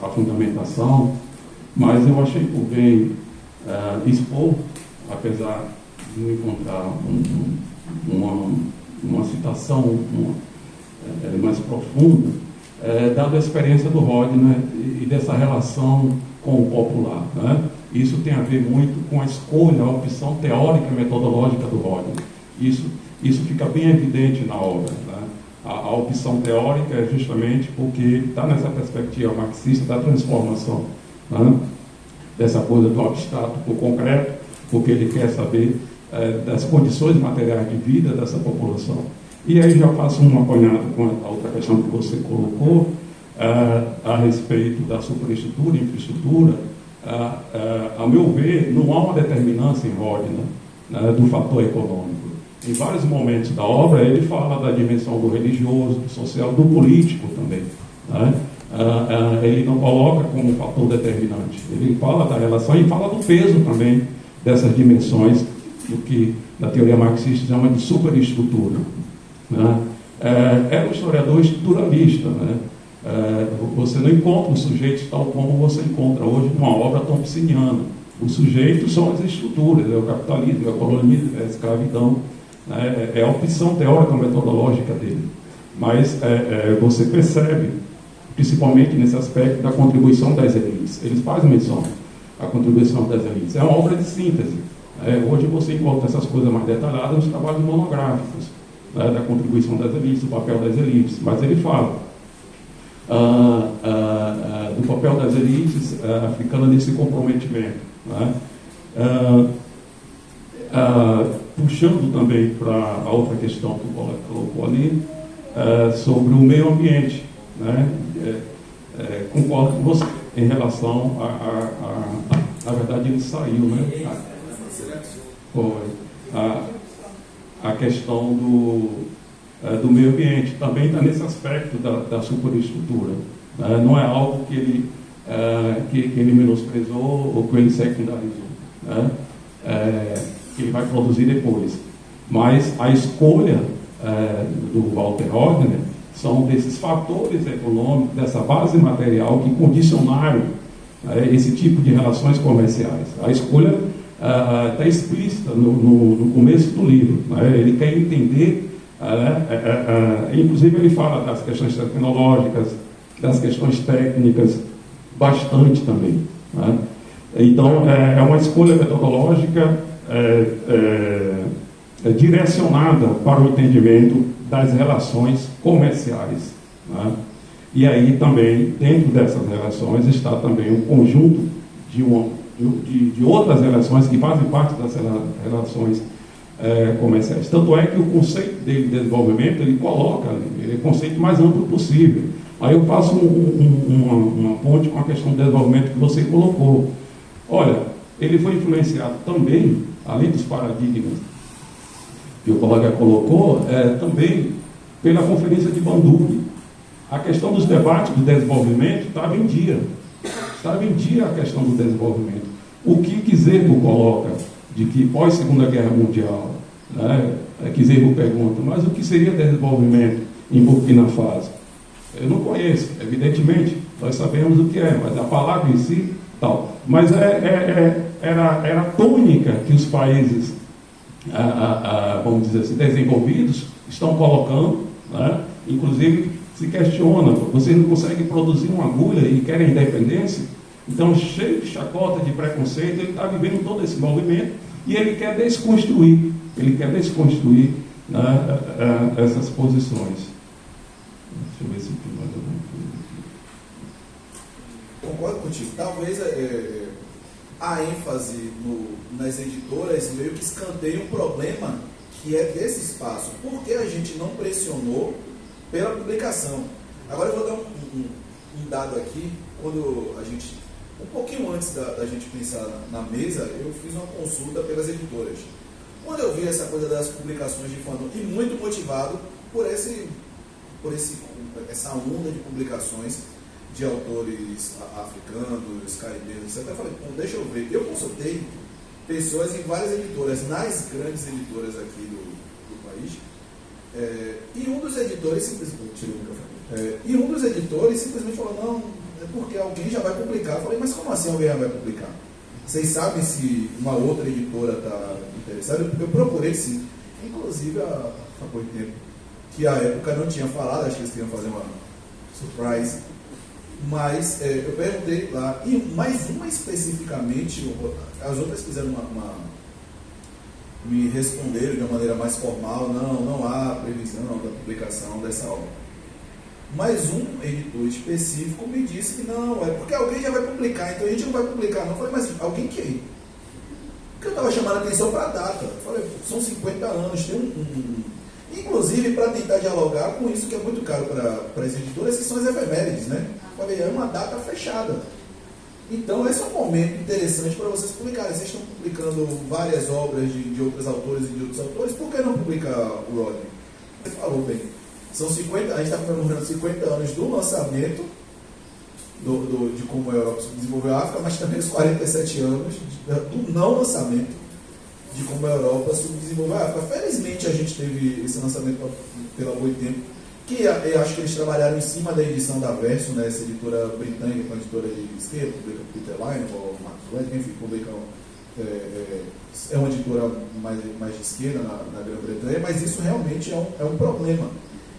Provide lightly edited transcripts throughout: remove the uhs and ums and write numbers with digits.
a fundamentação, mas eu achei por bem expor, apesar de não encontrar uma citação mais profunda, dada a experiência do Rodney e dessa relação com o popular, né? Isso tem a ver muito com a escolha, a opção teórica e metodológica do Rodney. Isso fica bem evidente na obra, né? A opção teórica é justamente porque está nessa perspectiva marxista da transformação, né? Dessa coisa do abstrato para o concreto, porque ele quer saber das condições materiais de vida dessa população. E aí já faço um apanhado com a outra questão que você colocou, a respeito da superestrutura e infraestrutura. A meu ver, não há uma determinância em Rodney, né, do fator econômico. Em vários momentos da obra, ele fala da dimensão do religioso, do social, do político também, né? Ele não coloca como fator determinante. Ele fala da relação e fala do peso também dessas dimensões, do que na teoria marxista chama de superestrutura, né? É um historiador estruturalista, né? Você não encontra os sujeitos tal como você encontra hoje numa obra thompsoniana. Os sujeitos são as estruturas, é o capitalismo, é o colonialismo, é a escravidão, né? É a opção teórica metodológica dele. Mas você percebe, principalmente nesse aspecto da contribuição das elites. Eles fazem menção à contribuição das elites. É uma obra de síntese. Hoje você encontra essas coisas mais detalhadas nos trabalhos monográficos, né, da contribuição das elites, do papel das elites. Mas ele fala do papel das elites africanas nesse comprometimento, né? Puxando também para a outra questão que o colega colocou ali, sobre o meio ambiente, né? Concordo com você em relação na verdade ele saiu, né? A questão do meio ambiente também está nesse aspecto da superestrutura, né? Não é algo que ele menosprezou ou que ele secundarizou, né? Que ele vai produzir depois. Mas a escolha do Walter Rodney são desses fatores econômicos, dessa base material que condicionaram esse tipo de relações comerciais. A escolha está explícita no começo do livro, né? Ele quer entender, inclusive ele fala das questões tecnológicas, das questões técnicas, bastante também, né? Então, é uma escolha metodológica direcionada para o entendimento das relações comerciais, né? E aí também, dentro dessas relações, está também um conjunto de outras relações que fazem parte das relações comerciais. Tanto é que o conceito dele de desenvolvimento, ele coloca, ele é o conceito mais amplo possível. Aí eu faço uma ponte com a questão do desenvolvimento que você colocou. Olha, ele foi influenciado também, além dos paradigmas que o colega colocou, também pela Conferência de Bandung. A questão dos debates do desenvolvimento estava em dia. Estava em dia a questão do desenvolvimento. O que Kizerbo coloca de que pós-Segunda Guerra Mundial, né? Kizerbo pergunta, mas o que seria desenvolvimento em Burkina Faso? Eu não conheço, evidentemente, nós sabemos o que é, mas a palavra em si, tal. Mas era a tônica que os países, vamos dizer assim, desenvolvidos estão colocando, né? Inclusive se questiona, vocês não conseguem produzir uma agulha e querem independência? Então, cheio de chacota, de preconceito, ele está vivendo todo esse movimento e ele quer desconstruir, né, essas posições. Deixa eu ver se tem mais alguma coisa. Concordo contigo. Talvez a ênfase nas editoras meio que escanteia um problema que é desse espaço. Por que a gente não pressionou pela publicação? Agora eu vou dar um dado aqui. Quando a gente, um pouquinho antes da gente pensar na mesa, eu fiz uma consulta pelas editoras. Quando eu vi essa coisa das publicações de fandom, e muito motivado por essa onda de publicações de autores africanos, caribenhos, etc. Eu falei, bom, deixa eu ver. Eu consultei pessoas em várias editoras, nas grandes editoras aqui do país, e um dos editores simplesmente falou, não, É porque alguém já vai publicar. Eu falei, mas como assim alguém já vai publicar? Vocês sabem se uma outra editora está interessada? Eu procurei sim. Inclusive, há muito tempo, que à época não tinha falado, acho que eles queriam fazer uma surprise. Mas eu perguntei lá, e mais uma especificamente, as outras fizeram me responderam de uma maneira mais formal, não há previsão da publicação dessa obra. Mas um editor específico me disse que não, é porque alguém já vai publicar, então a gente não vai publicar não. Eu falei, mas alguém quem? Porque eu estava chamando a atenção para a data. Eu falei, são 50 anos, tem Inclusive, para tentar dialogar com isso que é muito caro para as editoras, que são as efemérides, né? Eu falei, é uma data fechada. Então, esse é um momento interessante para vocês publicarem. Vocês estão publicando várias obras de outros autores e de outros autores, por que não publicar o Rodney? Ele falou bem. São 50, a gente está comemorando 50 anos do lançamento de como a Europa desenvolveu a África, mas também os 47 anos do não lançamento de como a Europa subdesenvolveu a África. Felizmente a gente teve esse lançamento pela Boitempo, que eu acho que eles trabalharam em cima da edição da Verso, né, essa editora britânica, uma editora de esquerda, publica Peter Lyon, ou Marcus Webb, enfim, publica é uma editora mais de esquerda na Grã-Bretanha, mas isso realmente é um problema.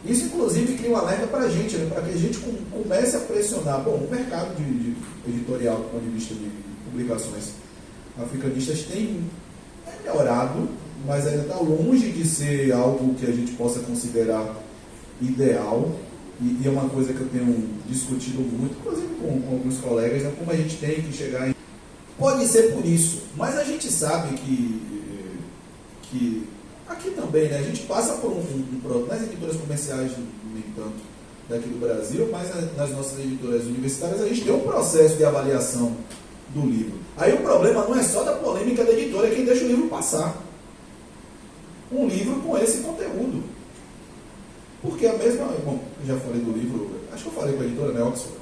Isso, inclusive, cria um alerta para a gente, né, para que a gente comece a pressionar. Bom, o mercado de editorial, do ponto de vista de publicações africanistas, tem melhorado, mas ainda está longe de ser algo que a gente possa considerar ideal, e é uma coisa que eu tenho discutido muito, inclusive com alguns colegas, né, como a gente tem que chegar em... Pode ser por isso, mas a gente sabe que aqui também, né, a gente passa por nas editoras comerciais, nem tanto, daqui do Brasil, mas nas nossas editoras universitárias, a gente tem um processo de avaliação do livro. Aí o problema não é só da polêmica da editora, é quem deixa o livro passar. Um livro com esse conteúdo. Porque a mesma... Bom, eu já falei do livro, acho que eu falei com a editora, né, Oxford.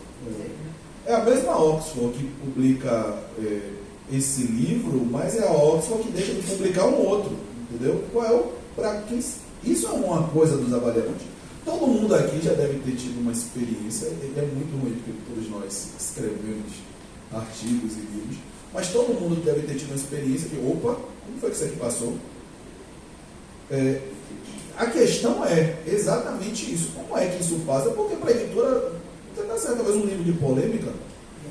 É a mesma Oxford que publica esse livro, mas é a Oxford que deixa de publicar um outro. Entendeu? Isso é uma coisa dos avaliadores. Todo mundo aqui já deve ter tido uma experiência, é muito ruim, porque todos nós escrevemos artigos e livros, mas todo mundo deve ter tido uma experiência de, opa, como foi que isso aqui passou? A questão é exatamente isso. Como é que isso passa? Porque para a editora, você está certo, talvez um livro de polêmica,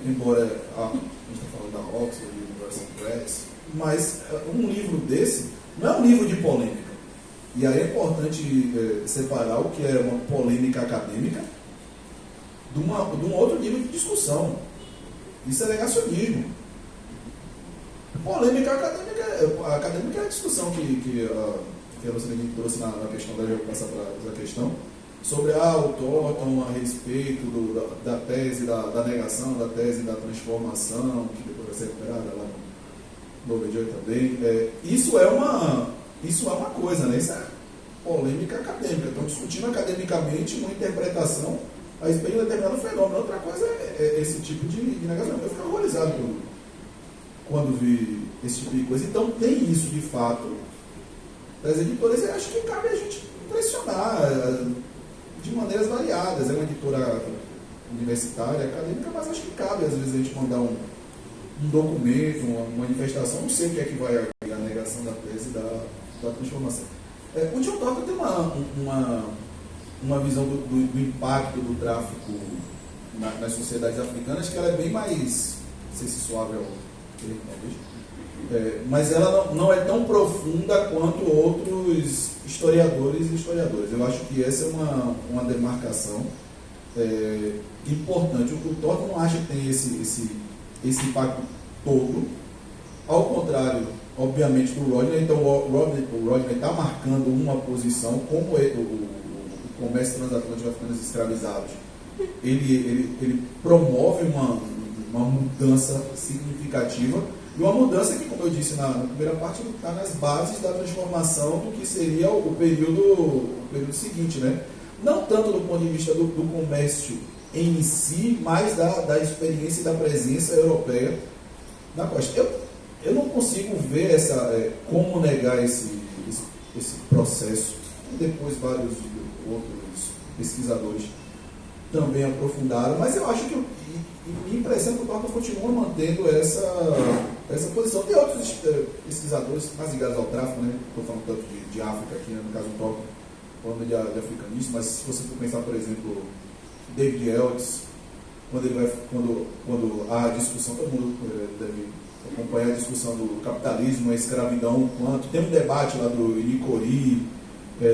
embora a gente está falando da Oxford, Universal Press, mas um livro desse não é um livro de polêmica. E aí é importante separar o que é uma polêmica acadêmica de um outro nível de discussão. Isso é negacionismo. Polêmica acadêmica é a discussão que a Rosalene trouxe na questão, daí eu vou passar para a questão, sobre o Thornton a respeito da tese da negação, da tese da transformação, que depois vai ser recuperada lá no Lovejoy também. Isso é uma coisa, né? Isso é polêmica acadêmica. Estão discutindo academicamente uma interpretação a respeito de um determinado fenômeno. Outra coisa é esse tipo de negação. Eu fico horrorizado quando vi esse tipo de coisa. Então tem isso de fato das editoras, e acho que cabe a gente pressionar de maneiras variadas. É uma editora universitária, acadêmica, mas acho que cabe às vezes a gente mandar um documento, uma manifestação, não sei o que é que vai a negação da tese da transformação. O John Thornton tem uma visão do impacto do tráfico nas sociedades africanas, que ela é bem mais, não sei se suave é o termo, talvez, mas ela não é tão profunda quanto outros historiadores e historiadoras. Eu acho que essa é uma demarcação importante. O Thornton não acha que tem esse impacto todo, ao contrário, obviamente, do Rodney. Então o Rodney está marcando uma posição, como o comércio transatlântico africanos escravizados, ele promove uma mudança significativa, e uma mudança que, como eu disse na primeira parte, está nas bases da transformação do que seria o período seguinte, né? Não tanto do ponto de vista do comércio em si, mas da experiência e da presença europeia na costa. Eu não consigo ver como negar esse processo, e depois vários outros pesquisadores também aprofundaram, mas eu acho que impressão que o Torta continua mantendo essa posição. Tem outros pesquisadores mais ligados ao tráfico, né? Estou falando tanto de África aqui, né? No caso do Torta, falando de africanismo, mas se você for pensar, por exemplo, David Eltz, quando há a discussão, todo mundo deve acompanhar a discussão do capitalismo, a escravidão, quanto tem um debate lá do Nicori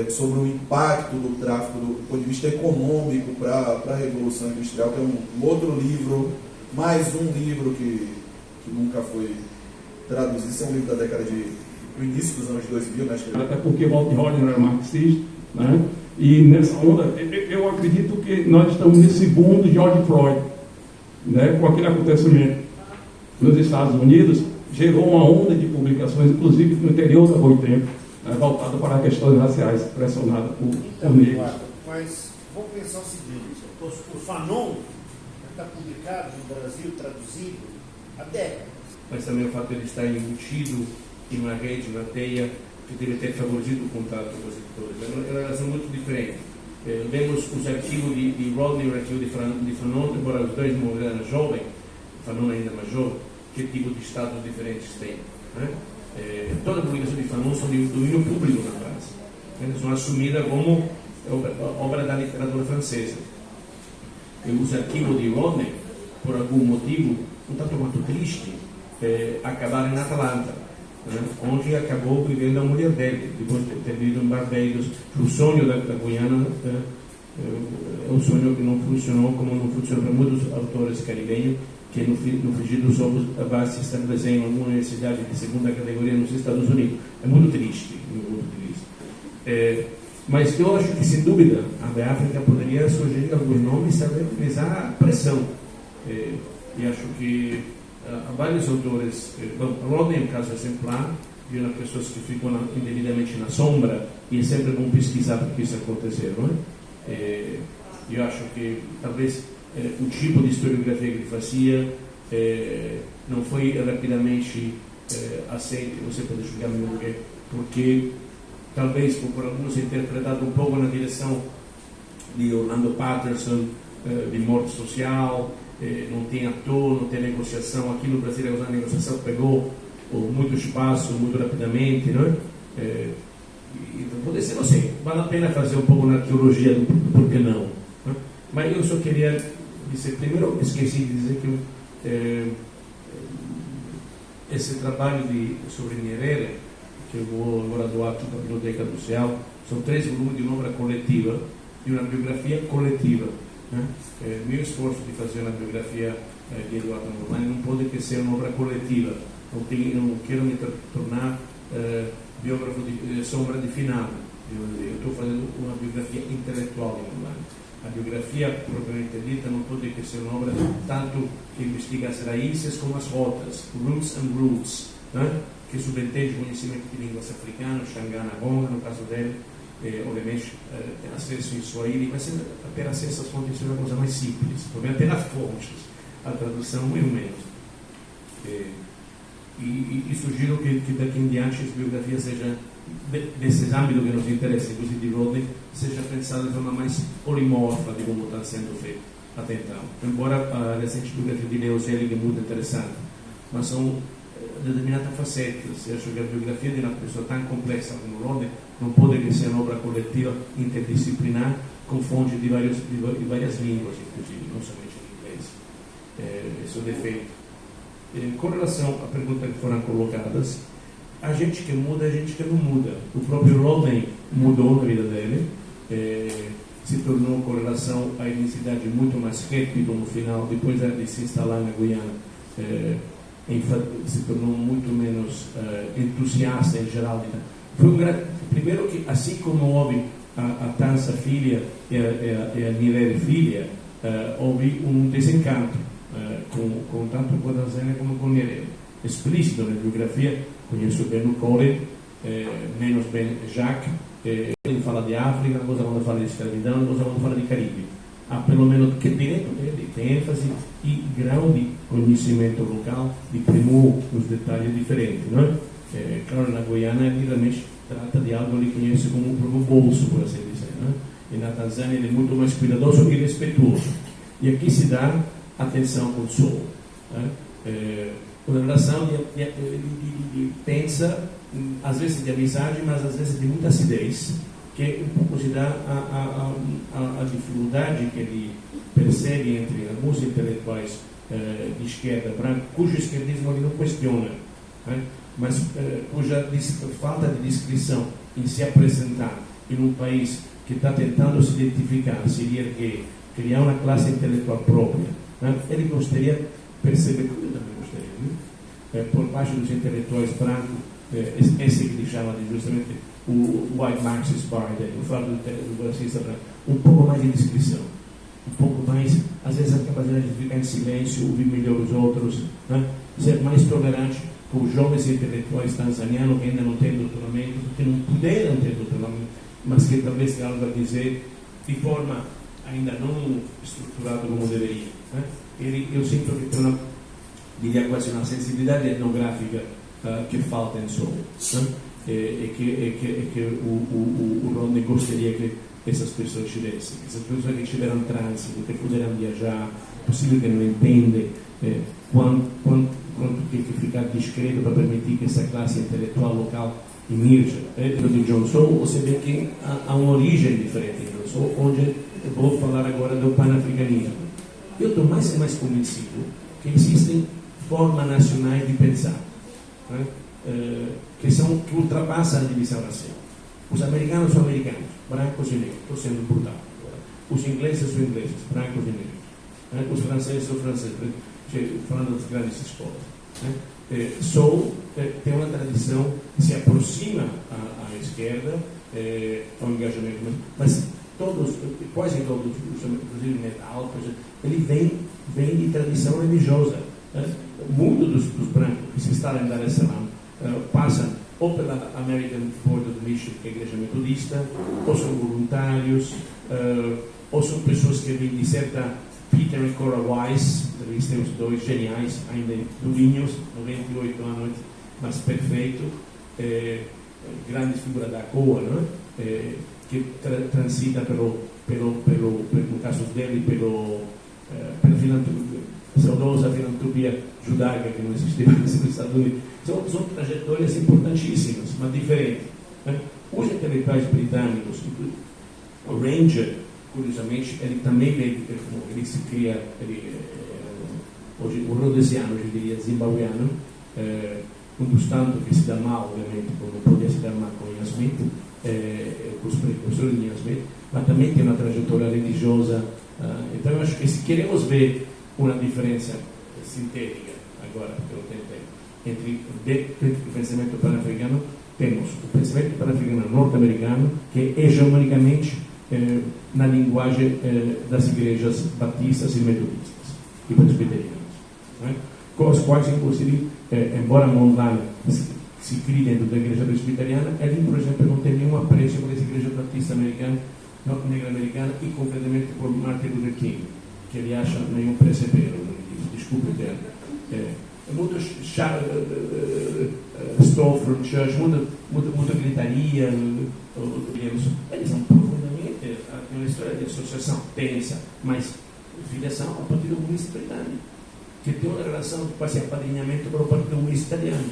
sobre o impacto do tráfico do ponto de vista econômico para a Revolução Industrial, que é um outro livro, mais um livro que nunca foi traduzido. Esse é um livro da década do início dos anos 2000, né? Até porque Walter Hodgkin era marxista, né? E nessa onda, eu acredito que nós estamos nesse boom do George Floyd, né? Com aquele acontecimento nos Estados Unidos, gerou uma onda de publicações, inclusive no interior da Boitempo, voltada para questões raciais, pressionada por negros. Mas vamos pensar o seguinte: o Fanon está publicado no Brasil, traduzido, há décadas. Mas também o fato de ele estar embutido em uma rede, uma teia, que deve ter favorecido o contato com os editores. É uma relação muito diferente. Vemos os arquivos de Rodney e o arquivo de Fanon, embora os dois morreram jovem, Fanon ainda mais jovem, que tipo de status diferentes tem. Né? Toda a publicação de Fanon são de domínio público na França. Eles são assumidas como obra da literatura francesa. E os arquivos de Rodney, por algum motivo, um tanto quanto triste, acabaram em Atlanta, né? Onde acabou vivendo a mulher dele, depois de ter vivido em Barbados. O sonho da Guiana é um sonho que não funcionou como não funcionou para muitos autores caribenhos, que no frigir dos ovos se estabelecem em uma universidade de segunda categoria nos Estados Unidos. É muito triste, muito triste. Mas eu acho que, sem dúvida, a África poderia surgir alguns nomes e realizar pressão. E acho que há vários autores, Rodney é um caso exemplar, de umas pessoas que ficam indevidamente na sombra, e é sempre bom pesquisar porque isso aconteceu, não é? Eu acho que talvez o tipo de historiografia que ele fazia não foi rapidamente aceito, você pode julgar melhor porque talvez por alguns interpretado um pouco na direção de Orlando Patterson, de morte social, não tem ator, não tem negociação. Aqui no Brasil a negociação pegou muito espaço, muito rapidamente, não é? Então, pode ser, não sei, vale a pena fazer um pouco na arqueologia do porquê não, né? Mas eu só queria dizer, primeiro esqueci de dizer que esse trabalho sobre Nyerere, que eu vou agora doar aqui para a Biblioteca do Céu, são 3 volumes de uma obra coletiva, de uma biografia coletiva, né? Meu esforço de fazer uma biografia de Eduardo Mondlane não pode ser uma obra coletiva. Não quero me tornar biógrafo de sombra de finado. Eu estou fazendo uma biografia intelectual de Mondlane. A biografia propriamente dita não pode ser uma obra tanto que investiga as raízes como as rotas, roots and roots, né? Que subentende o conhecimento de línguas africanas, Xangana Gonga, no caso dele, obviamente tem acesso em Swahili, mas ter acesso às fontes é uma coisa mais simples, porque ter as fontes, a tradução muito menos. E sugiro que daqui em diante as biografias sejam, desses âmbitos que nos interessam, inclusive de Rodney, seja pensada de forma mais polimorfa de como está sendo feito até então. Embora a recente biografia de Leo Selig é muito interessante, mas são determinadas facetas. Eu acho que a biografia de uma pessoa tão complexa como Rodney não pode ser uma obra coletiva interdisciplinar com fontes de várias línguas, inclusive, não somente em inglês. Esse é o defeito. Com relação à pergunta que foram colocadas, a gente que muda, a gente que não muda. O próprio Rodney mudou na vida dele, se tornou, com relação à etnicidade, muito mais répido no final, depois de se instalar na Guiana, se tornou muito menos entusiasta em geral. Foi primeiro que, assim como houve a Tansa filha e a Nyerere filha, houve um desencanto tanto com a Tanzânia como com Nyerere. Explícito na biografia, conheço bem o Colin, menos bem Jacques. Ele fala de África, depois quando fala de escravidão, depois quando fala de Caribe. Há pelo menos que direito dele, tem ênfase e grau de conhecimento local, de primor os detalhes diferentes, não é? Claro, na Guiana ele realmente trata de algo que ele conhece como o próprio bolso, por assim dizer, não é? E na Tanzânia ele é muito mais cuidadoso e respeituoso. E aqui se dá atenção com o soul. Uma relação de pensa, às vezes de amizade, mas às vezes de muita acidez, que um pouco se dá a dificuldade que ele percebe entre alguns intelectuais de esquerda branca, cujo esquerdismo ele não questiona, mas cuja falta de discrição em se apresentar em um país que está tentando se identificar, se erguer, criar uma classe intelectual própria, ele gostaria de perceber, eu também gostaria, por baixo dos intelectuais brancos, esse que ele chama de justamente o white Marxist party, o fato do marxista branco, um pouco mais de discrição, um pouco mais, às vezes, a capacidade de ficar em silêncio, ouvir melhor os outros, ser mais tolerante com os jovens intelectuais tanzanianos que ainda não têm doutoramento, que não puderam ter doutoramento, mas que talvez tenham algo a dizer de forma ainda não estruturada como deveria. Eu sinto que tem uma, diria quase uma sensibilidade etnográfica que falta em Soul, e que o Rodney gostaria que essas pessoas tivessem, essas pessoas que tiveram trânsito, que puderam viajar, possível que não entendem quanto tem que ficar discreto para permitir que essa classe intelectual local emerja. Dentro de John Soul, você vê que há uma origem diferente em John Soul, onde eu vou falar agora do panafricanismo. Eu estou mais e mais convencido que existem formas nacionais de pensar, que ultrapassam a divisão racial. Os americanos são americanos, brancos e negros, estou sendo brutal. Os ingleses são ingleses, brancos e negros. Os franceses são franceses, falando das grandes escolas. Soul tem uma tradição que se aproxima à esquerda, ao engajamento, mas quase todos, inclusive metal, ele vem de tradição religiosa. O mundo dos brancos que se instalam em Dar es Salaam passam ou pela American Board of Mission, que é a igreja metodista, ou são voluntários, ou são pessoas que vêm de certa. Peter e Cora Wise, eles têm os dois geniais, ainda durinhos, 98 anos, mas perfeito, grande figura da COA, que transita no caso dele, pela saudosa filantropia judaica que não existia nos Estados Unidos. São trajetórias importantíssimas, mas diferentes. Os intelectuais britânicos, o Ranger, curiosamente, ele também ele se cria, hoje, o rhodesiano, eu diria, zimbabueano, um dos tantos que se dá mal, obviamente, como podia se dar mal com Ian Smith, com os precursores de Ian Smith, mas também tem uma trajetória religiosa. Então, eu acho que se queremos ver uma diferença sintética, agora, que eu tentei, entre o pensamento pan-africano, temos o pensamento pan-africano norte-americano, que é hegemonicamente na linguagem das igrejas batistas e metodistas e presbiterianas, com as quais, inclusive, embora Mondlane se crie dentro da igreja presbiteriana, ele, por exemplo, não tem nenhum apreço por essa igreja batista americana, negra-americana e, concretamente, por Martin Luther King, que ele acha nenhum presepero, desculpe o termo. Muito Storefront Church, muita gritaria, eles são profundamente uma história de associação tensa, mas filiação ao Partido Comunista Britânico, que tem uma relação de quase apadrinhamento para o Partido Comunista Italiano,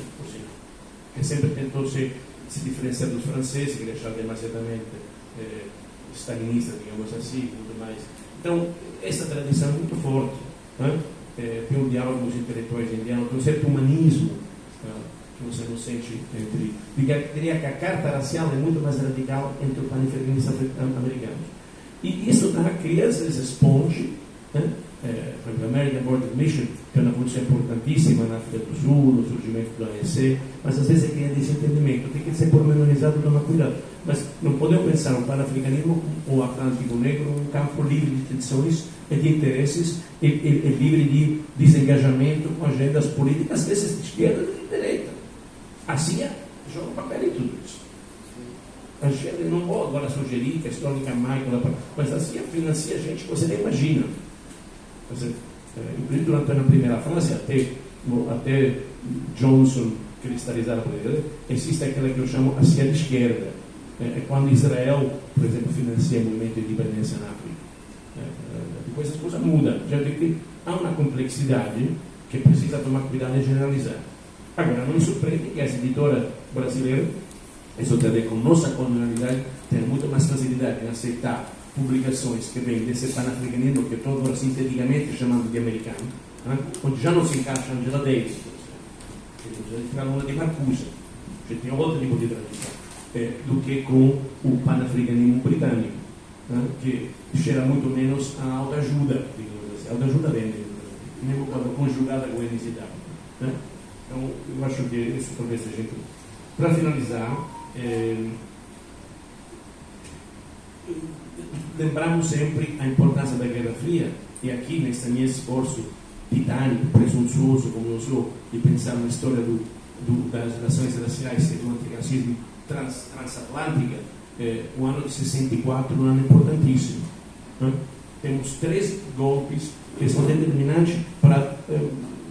que sempre tentou se diferenciar dos franceses, que deixaram demasiadamente stalinistas, digamos assim, muito mais. Então, essa tradição é muito forte, tem um diálogo com os intelectuais indianos, tem um certo humanismo que você não sente entre. Diria que a carta racial é muito mais radical entre os panafricanistas americanos. E isso cria, às vezes, esponge, a American Board of Mission, que é uma função importantíssima na África do Sul, no surgimento do ANC, mas às vezes cria desentendimento, tem que ser pormenorizado, tomar cuidado. Mas não podemos pensar o panafricanismo ou o Atlântico Negro um campo livre de tensões e de interesses e livre de desengajamento com agendas políticas, às vezes de esquerda e de direita. A CIA joga um papel em tudo isso. A gente não vou agora sugerir que a histórica Michael, mas a CIA financia gente que você nem imagina. Inclusive durante a primeira fase, até Johnson cristalizar a política, existe aquela que eu chamo a CIA de esquerda. É quando Israel, por exemplo, financia o movimento de independência na África. questa cosa muda, già perché ha una complexidade che precisa tomar cuidado e generalizar. Agora, não me surpreende que as editoras brasileiras, isso tem com nossa colonialidade, tenham muito mais facilidade em aceitar publicações que vêm desse panafricanismo que estou agora sinteticamente chamando de americano, onde já não se encaixa Angela Davis, por exemplo, já entraram uma de Marcuse, já tem outro tipo de tradição, do que com o panafricanismo britânico, que cheira muito menos a autoajuda, digamos assim. A autoajuda vem mesmo quando conjugada com a etnicidade. Então, eu acho que isso talvez seja tudo. Para finalizar, lembramos sempre a importância da Guerra Fria, e aqui, nesse meu esforço titânico, presunçoso, como eu sou, de pensar na história das relações raciais e do antirracismo transatlântica, o ano de 64 é um ano importantíssimo. Temos 3 golpes que são determinantes para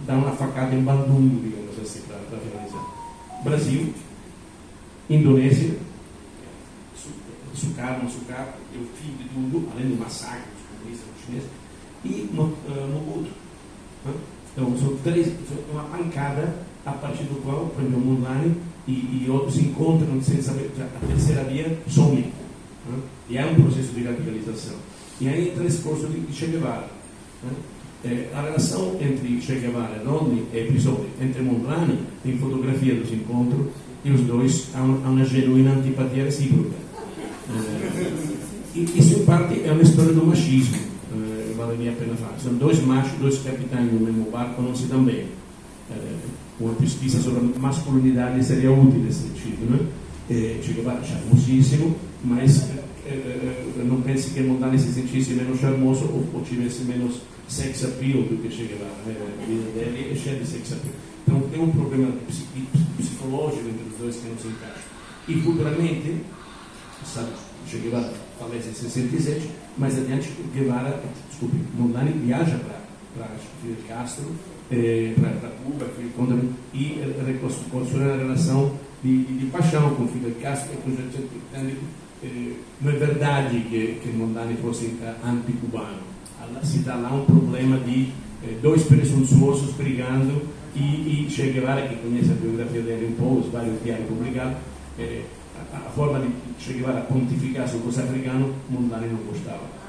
dar uma facada em Bandung, digamos assim, para finalizar. Brasil, Indonésia, Sukarno, é o fim de tudo, além do massacre dos comunistas chineses, e Mobutu. Então, são uma pancada a partir do qual, por exemplo, Mondlane e outros se encontram sem saber, a terceira via some. E há um processo de radicalização. E aí entra esse curso de Che Guevara. A relação entre Che Guevara e Rodney é episódio. Entre Mondlane, tem fotografia dos encontros, e os dois há uma genuína antipatia recíproca. E isso, em parte, é uma história do machismo. Vale a pena falar. São 2 machos, 2 capitães no mesmo barco, não se dão bem. Uma pesquisa sobre a masculinidade seria útil nesse sentido. Che Guevara charmosíssimo, mas não pense que Mondlane se sentisse menos charmoso ou tivesse menos sex appeal do que Che Guevara. A vida dele é cheia de sex appeal. Então tem um problema psicológico entre os dois que não se encaixa. E futuramente, sabe, Che Guevara falece em 67, mas adiante Mondlane viaja para Fidel Castro, para Cuba, e reconstrói uma relação de paixão com Fidel Castro. Não é verdade que Mondlane fosse anti-cubano. Se dá lá um problema de 2 presunçosos brigando, e Che Guevara, que conhece a biografia dele um pouco, os vários diários publicados, a forma de Che Guevara pontificar sobre os africanos, Mondlane não gostava.